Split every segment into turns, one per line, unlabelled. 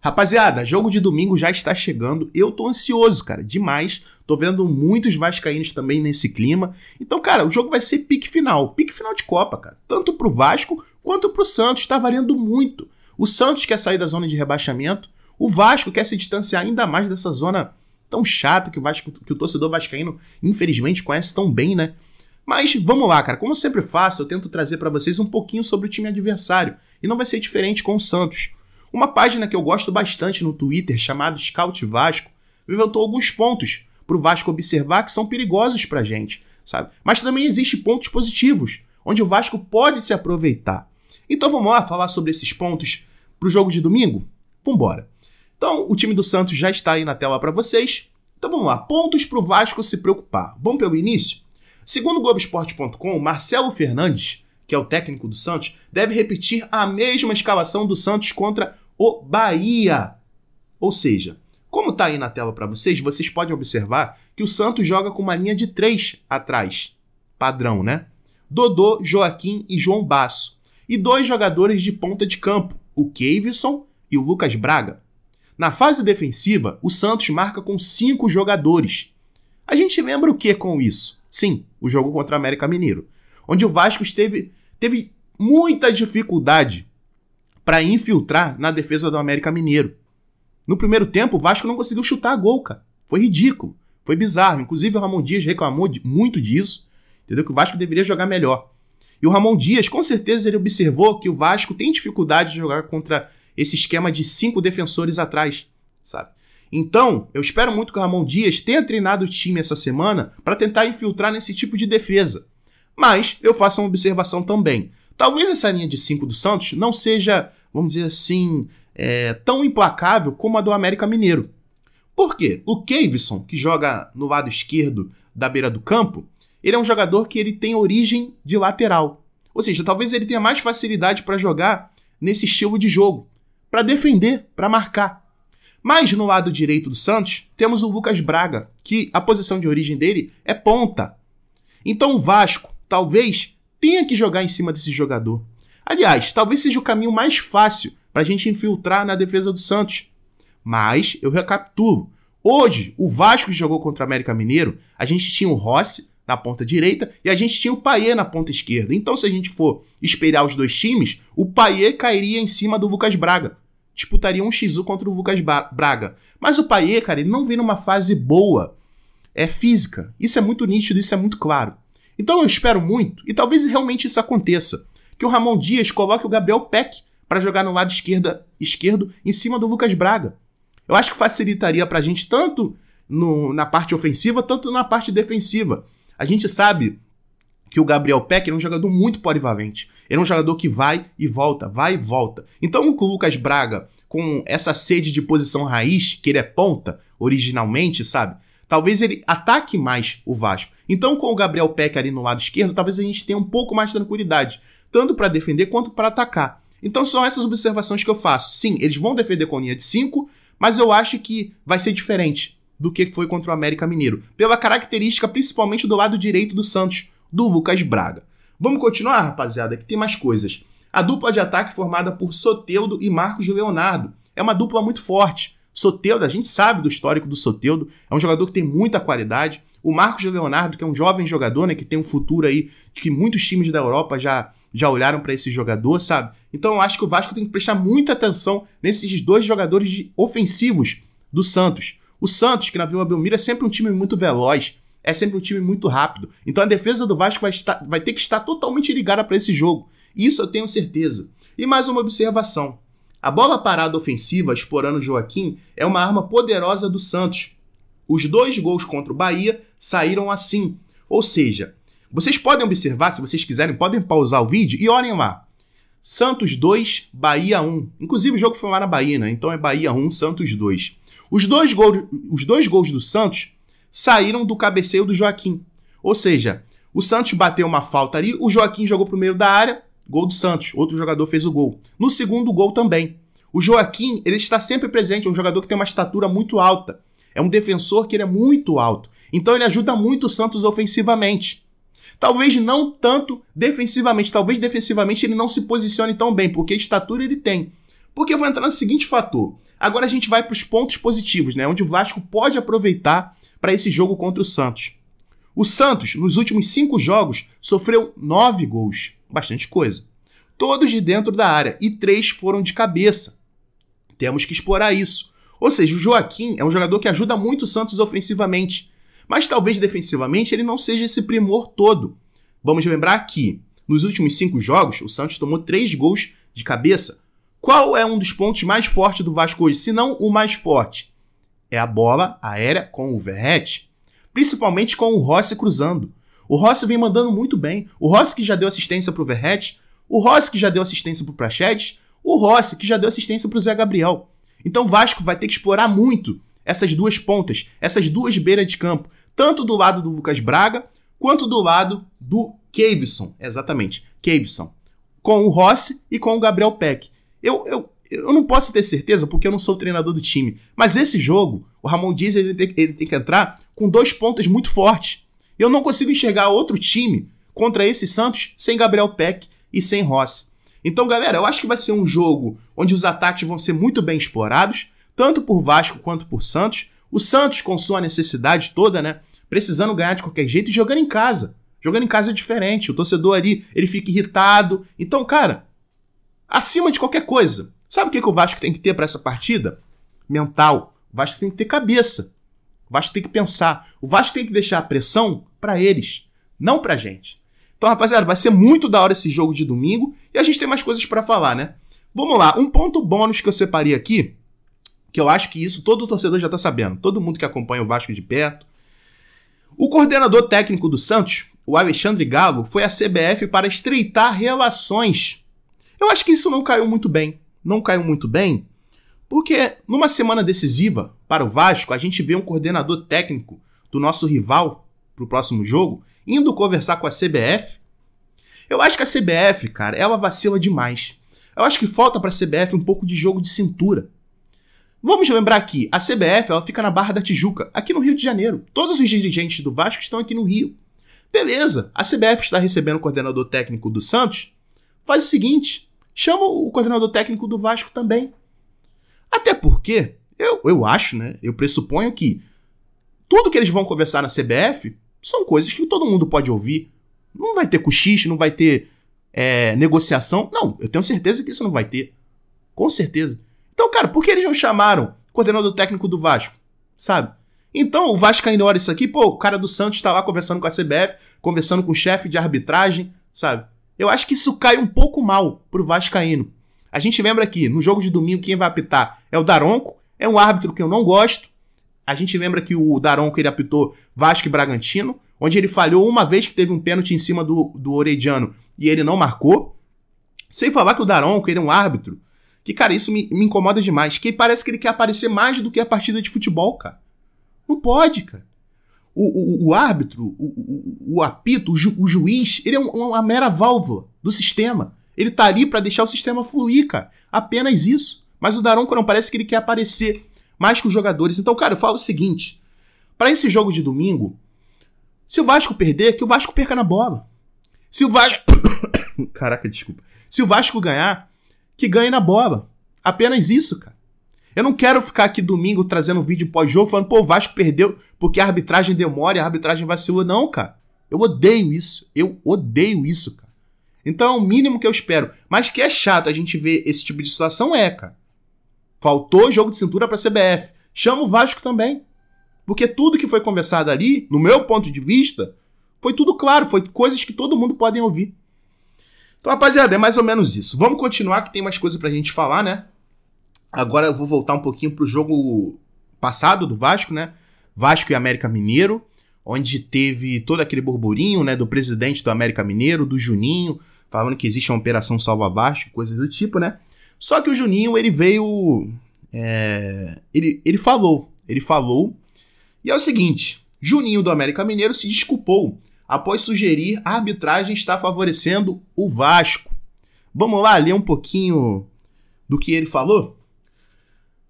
Rapaziada, jogo de domingo já está chegando. Eu tô ansioso, cara, demais. Tô vendo muitos vascaínos também nesse clima. Então, cara, o jogo vai ser pique final de Copa, cara. Tanto pro Vasco quanto pro Santos. Tá variando muito. O Santos quer sair da zona de rebaixamento. O Vasco quer se distanciar ainda mais dessa zona tão chata que o torcedor vascaíno, infelizmente, conhece tão bem, né? Mas vamos lá, cara. Como eu sempre faço, eu tento trazer pra vocês um pouquinho sobre o time adversário. E não vai ser diferente com o Santos. Uma página que eu gosto bastante no Twitter, chamada Scout Vasco, levantou alguns pontos pro Vasco observar que são perigosos pra gente, sabe? Mas também existem pontos positivos, onde o Vasco pode se aproveitar. Então vamos lá falar sobre esses pontos pro jogo de domingo? Vambora. Então, o time do Santos já está aí na tela para vocês. Então vamos lá, pontos pro Vasco se preocupar. Vamos pelo início? Segundo o Globoesporte.com, Marcelo Fernandes, que é o técnico do Santos, deve repetir a mesma escalação do Santos contra o Bahia. Ou seja, como está aí na tela para vocês podem observar que o Santos joga com uma linha de 3 atrás. Padrão, né? Dodô, Joaquim e João Basso. E 2 jogadores de ponta de campo, o Keivson e o Lucas Braga. Na fase defensiva, o Santos marca com 5 jogadores. A gente lembra o que com isso? Sim, o jogo contra o América Mineiro, onde o Vasco teve muita dificuldade para infiltrar na defesa do América Mineiro. No primeiro tempo, o Vasco não conseguiu chutar gol, cara. Foi ridículo, foi bizarro. Inclusive, o Ramon Dias reclamou muito disso, entendeu? Que o Vasco deveria jogar melhor. E o Ramon Dias, com certeza, ele observou que o Vasco tem dificuldade de jogar contra esse esquema de 5 defensores atrás, sabe? Então, eu espero muito que o Ramon Dias tenha treinado o time essa semana para tentar infiltrar nesse tipo de defesa. Mas eu faço uma observação também. Talvez essa linha de 5 do Santos não seja, vamos dizer assim, tão implacável como a do América Mineiro. Por quê? O Keivson, que joga no lado esquerdo da beira do campo, ele é um jogador que ele tem origem de lateral. Ou seja, talvez ele tenha mais facilidade para jogar nesse estilo de jogo, para defender, para marcar. Mas no lado direito do Santos, temos o Lucas Braga, que a posição de origem dele é ponta. Então o Vasco talvez tenha que jogar em cima desse jogador. Aliás, talvez seja o caminho mais fácil para a gente infiltrar na defesa do Santos. Mas eu recapitulo. Hoje, o Vasco que jogou contra o América Mineiro, a gente tinha o Rossi na ponta direita e a gente tinha o Payet na ponta esquerda. Então, se a gente for espelhar os dois times, o Payet cairia em cima do Lucas Braga. Disputaria um X1 contra o Lucas Braga. Mas o Payet, cara, ele não vem numa fase boa física. Isso é muito nítido, isso é muito claro. Então eu espero muito, e talvez realmente isso aconteça, que o Ramon Dias coloque o Gabriel Peck para jogar no lado esquerdo em cima do Lucas Braga. Eu acho que facilitaria pra gente tanto na parte ofensiva, tanto na parte defensiva. A gente sabe que o Gabriel Peck é um jogador muito polivalente. Ele é um jogador que vai e volta. Então o Lucas Braga, com essa sede de posição raiz, que ele é ponta originalmente, sabe? Talvez ele ataque mais o Vasco. Então com o Gabriel Peck ali no lado esquerdo, talvez a gente tenha um pouco mais de tranquilidade, tanto para defender quanto para atacar. Então são essas observações que eu faço. Sim, eles vão defender com linha de 5, mas eu acho que vai ser diferente do que foi contra o América Mineiro, pela característica principalmente do lado direito do Santos, do Lucas Braga. Vamos continuar, rapaziada, que tem mais coisas. A dupla de ataque formada por Soteldo e Marcos Leonardo é uma dupla muito forte. Soteldo, a gente sabe do histórico do Soteldo, é um jogador que tem muita qualidade. O Marcos Leonardo, que é um jovem jogador, né, que tem um futuro aí, que muitos times da Europa já olharam para esse jogador, sabe? Então eu acho que o Vasco tem que prestar muita atenção nesses 2 jogadores ofensivos do Santos. O Santos, que na Vila Belmiro é sempre um time muito veloz, é sempre um time muito rápido. Então a defesa do Vasco vai ter que estar totalmente ligada para esse jogo. Isso eu tenho certeza. E mais uma observação. A bola parada ofensiva, explorando o Joaquim, é uma arma poderosa do Santos. Os 2 gols contra o Bahia saíram assim. Ou seja, vocês podem observar, se vocês quiserem, podem pausar o vídeo e olhem lá. Santos 2, Bahia 1. Inclusive o jogo foi lá na Bahia, né? Então é Bahia 1, Santos 2. Os dois gols do Santos saíram do cabeceio do Joaquim. Ou seja, o Santos bateu uma falta ali, o Joaquim jogou pro meio da área, gol do Santos, outro jogador fez o gol. No segundo gol também. O Joaquim, ele está sempre presente, é um jogador que tem uma estatura muito alta. É um defensor que ele é muito alto. Então ele ajuda muito o Santos ofensivamente. Talvez não tanto defensivamente, talvez defensivamente ele não se posicione tão bem, porque estatura ele tem. Porque eu vou entrar no seguinte fator. Agora a gente vai para os pontos positivos, né? Onde o Vasco pode aproveitar para esse jogo contra o Santos. O Santos, nos últimos 5 jogos, sofreu 9 gols. Bastante coisa. Todos de dentro da área e 3 foram de cabeça. Temos que explorar isso. Ou seja, o Joaquim é um jogador que ajuda muito o Santos ofensivamente. Mas talvez defensivamente ele não seja esse primor todo. Vamos lembrar que, nos últimos 5 jogos, o Santos tomou 3 gols de cabeça. Qual é um dos pontos mais fortes do Vasco hoje, se não o mais forte? É a bola aérea com o Verratti. Principalmente com o Rossi cruzando. O Rossi vem mandando muito bem. O Rossi que já deu assistência pro Verratti, o Rossi que já deu assistência pro Praxedes, o Rossi que já deu assistência pro Zé Gabriel. Então o Vasco vai ter que explorar muito essas duas pontas, essas duas beiras de campo, tanto do lado do Lucas Braga, quanto do lado do Keivson. Exatamente, Keivson. Com o Rossi e com o Gabriel Peck. Eu não posso ter certeza porque eu não sou o treinador do time, mas esse jogo, o Ramon Dias ele tem que entrar com 2 pontas muito fortes. Eu não consigo enxergar outro time contra esse Santos sem Gabriel Peck e sem Rossi. Então, galera, eu acho que vai ser um jogo onde os ataques vão ser muito bem explorados, tanto por Vasco quanto por Santos. O Santos com sua necessidade toda, né? Precisando ganhar de qualquer jeito e jogando em casa. Jogando em casa é diferente. O torcedor ali, ele fica irritado. Então, cara, acima de qualquer coisa, sabe o que o Vasco tem que ter para essa partida? Mental. O Vasco tem que ter cabeça. O Vasco tem que pensar. O Vasco tem que deixar a pressão para eles, não pra gente. Então, rapaziada, vai ser muito da hora esse jogo de domingo e a gente tem mais coisas para falar, né? Vamos lá, um ponto bônus que eu separei aqui, que eu acho que isso todo torcedor já tá sabendo, todo mundo que acompanha o Vasco de perto. O coordenador técnico do Santos, o Alexandre Galo, foi à CBF para estreitar relações. Eu acho que isso não caiu muito bem. Não caiu muito bem, porque numa semana decisiva para o Vasco, a gente vê um coordenador técnico do nosso rival pro próximo jogo indo conversar com a CBF. Eu acho que a CBF, cara, ela vacila demais. Eu acho que falta pra CBF um pouco de jogo de cintura. Vamos lembrar aqui, a CBF ela fica na Barra da Tijuca, aqui no Rio de Janeiro. Todos os dirigentes do Vasco estão aqui no Rio. Beleza, a CBF está recebendo o coordenador técnico do Santos. Faz o seguinte, chama o coordenador técnico do Vasco também. Até porque, eu acho, né, eu pressuponho que tudo que eles vão conversar na CBF são coisas que todo mundo pode ouvir. Não vai ter cochiche, não vai ter negociação. Não, eu tenho certeza que isso não vai ter. Com certeza. Então, cara, por que eles não chamaram o coordenador técnico do Vasco? Sabe? Então, o Vascaíno olha isso aqui, pô, o cara do Santos tá lá conversando com a CBF, conversando com o chefe de arbitragem, sabe? Eu acho que isso cai um pouco mal pro Vascaíno. A gente lembra aqui, no jogo de domingo, quem vai apitar é o Daronco, é um árbitro que eu não gosto. A gente lembra que o Daronco ele apitou Vasco e Bragantino, onde ele falhou uma vez que teve um pênalti em cima do Orediano e ele não marcou. Sem falar que o Daronco ele é um árbitro que, cara, isso me incomoda demais. Que parece que ele quer aparecer mais do que a partida de futebol, cara. Não pode, cara. O árbitro, o apito, o juiz, ele é uma mera válvula do sistema. Ele tá ali pra deixar o sistema fluir, cara. Apenas isso. Mas o Daronco não parece que ele quer aparecer mais que os jogadores. Então, cara, eu falo o seguinte. Pra esse jogo de domingo, se o Vasco perder, que o Vasco perca na bola. Se o Vasco... Caraca, desculpa. Se o Vasco ganhar, que ganhe na bola. Apenas isso, cara. Eu não quero ficar aqui domingo trazendo um vídeo pós-jogo falando, pô, o Vasco perdeu porque a arbitragem demora e a arbitragem vacilou. Não, cara. Eu odeio isso. Eu odeio isso, cara. Então é o mínimo que eu espero. Mas que é chato a gente ver esse tipo de situação cara. Faltou jogo de cintura pra CBF. Chama o Vasco também. Porque tudo que foi conversado ali, no meu ponto de vista, foi tudo claro. Foi coisas que todo mundo pode ouvir. Então, rapaziada, é mais ou menos isso. Vamos continuar que tem mais coisa pra gente falar, né? Agora eu vou voltar um pouquinho pro jogo passado do Vasco, né? Vasco e América Mineiro, onde teve todo aquele burburinho, né? Do presidente do América Mineiro, do Juninho, falando que existe uma operação Salva Vasco, coisas do tipo, né? Só que o Juninho, ele veio... Ele falou. E é o seguinte, Juninho do América Mineiro se desculpou após sugerir a arbitragem estar favorecendo o Vasco. Vamos lá ler um pouquinho do que ele falou?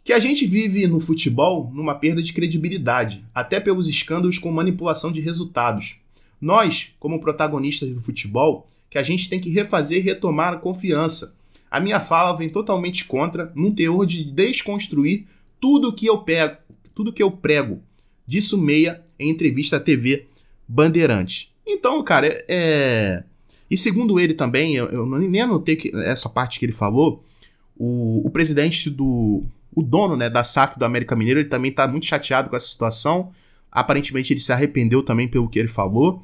Que a gente vive no futebol numa perda de credibilidade, até pelos escândalos com manipulação de resultados. Nós, como protagonistas do futebol, que a gente tem que refazer e retomar a confiança. a minha fala vem totalmente contra, num teor de desconstruir tudo que eu prego. Disso meia em entrevista à TV Bandeirantes. Então, cara, e segundo ele também, eu nem anotei essa parte que ele falou, o presidente o dono, né, da SAF do América Mineiro, ele também tá muito chateado com essa situação. Aparentemente ele se arrependeu também pelo que ele falou.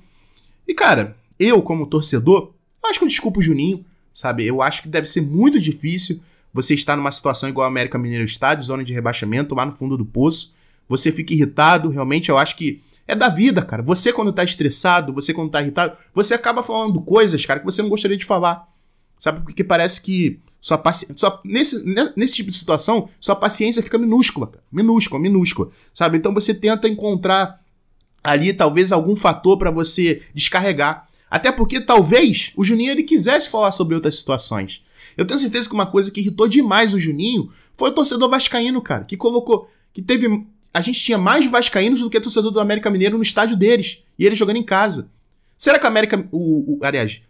E, cara, eu como torcedor, eu acho que eu desculpo o Juninho, sabe? Eu acho que deve ser muito difícil você estar numa situação igual a América Mineiro está, de zona de rebaixamento, lá no fundo do poço. Você fica irritado, realmente eu acho que é da vida, cara. Você quando tá estressado, você quando tá irritado, você acaba falando coisas, cara, que você não gostaria de falar. Sabe? Porque parece que nesse tipo de situação, sua paciência fica minúscula, cara. Minúscula, sabe? Então você tenta encontrar ali talvez algum fator pra você descarregar. Até porque talvez o Juninho ele quisesse falar sobre outras situações. Eu tenho certeza que uma coisa que irritou demais o Juninho foi o torcedor vascaíno, cara, que colocou, que teve, a gente tinha mais vascaínos do que torcedor do América Mineiro no estádio deles, e ele jogando em casa. Será que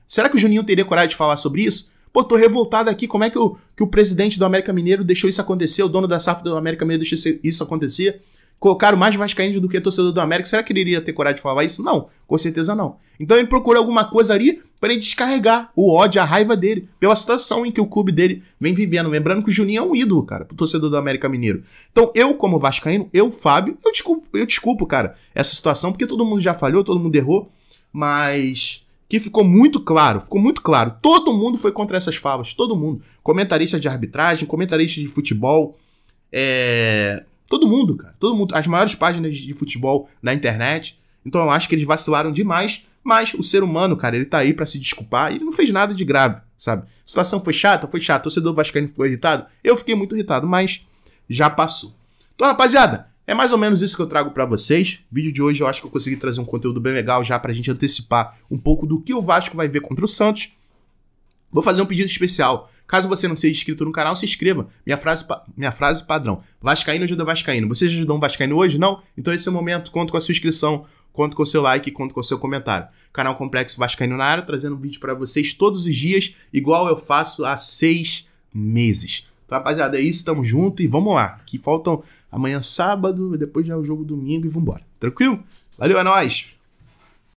será que o Juninho teria coragem de falar sobre isso? Pô, tô revoltado aqui, como é que o presidente do América Mineiro deixou isso acontecer, o dono da SAF do América Mineiro deixou isso acontecer? Colocaram mais vascaínos do que torcedor do América, será que ele iria ter coragem de falar isso? Não, com certeza não. Então ele procurou alguma coisa ali para ele descarregar o ódio, a raiva dele, pela situação em que o clube dele vem vivendo. Lembrando que o Juninho é um ídolo, cara, pro torcedor do América Mineiro. Então eu, como vascaíno, Fábio, eu desculpo, cara, essa situação, porque todo mundo já falhou, todo mundo errou, mas que ficou muito claro, todo mundo foi contra essas falas, todo mundo. Comentarista de arbitragem, comentarista de futebol, todo mundo, cara, todo mundo, as maiores páginas de futebol na internet. Então eu acho que eles vacilaram demais, mas o ser humano, cara, ele tá aí pra se desculpar e ele não fez nada de grave, sabe? A situação foi chata, torcedor vascaíno ficou irritado, eu fiquei muito irritado, mas já passou. Então, rapaziada, é mais ou menos isso que eu trago pra vocês. O vídeo de hoje eu acho que eu consegui trazer um conteúdo bem legal já pra gente antecipar um pouco do que o Vasco vai ver contra o Santos. Vou fazer um pedido especial. Caso você não seja inscrito no canal, se inscreva. Minha frase padrão. Vascaíno ajuda Vascaíno. Você já ajudou um Vascaíno hoje? Não? Então esse é o momento. Conto com a sua inscrição, conto com o seu like, conto com o seu comentário. Canal Complexo Vascaíno na área, trazendo um vídeo pra vocês todos os dias, igual eu faço há 6 meses. Então, rapaziada, é isso. Tamo junto e vamos lá. Que faltam amanhã sábado, depois já é o jogo domingo e vambora. Tranquilo? Valeu, é nóis!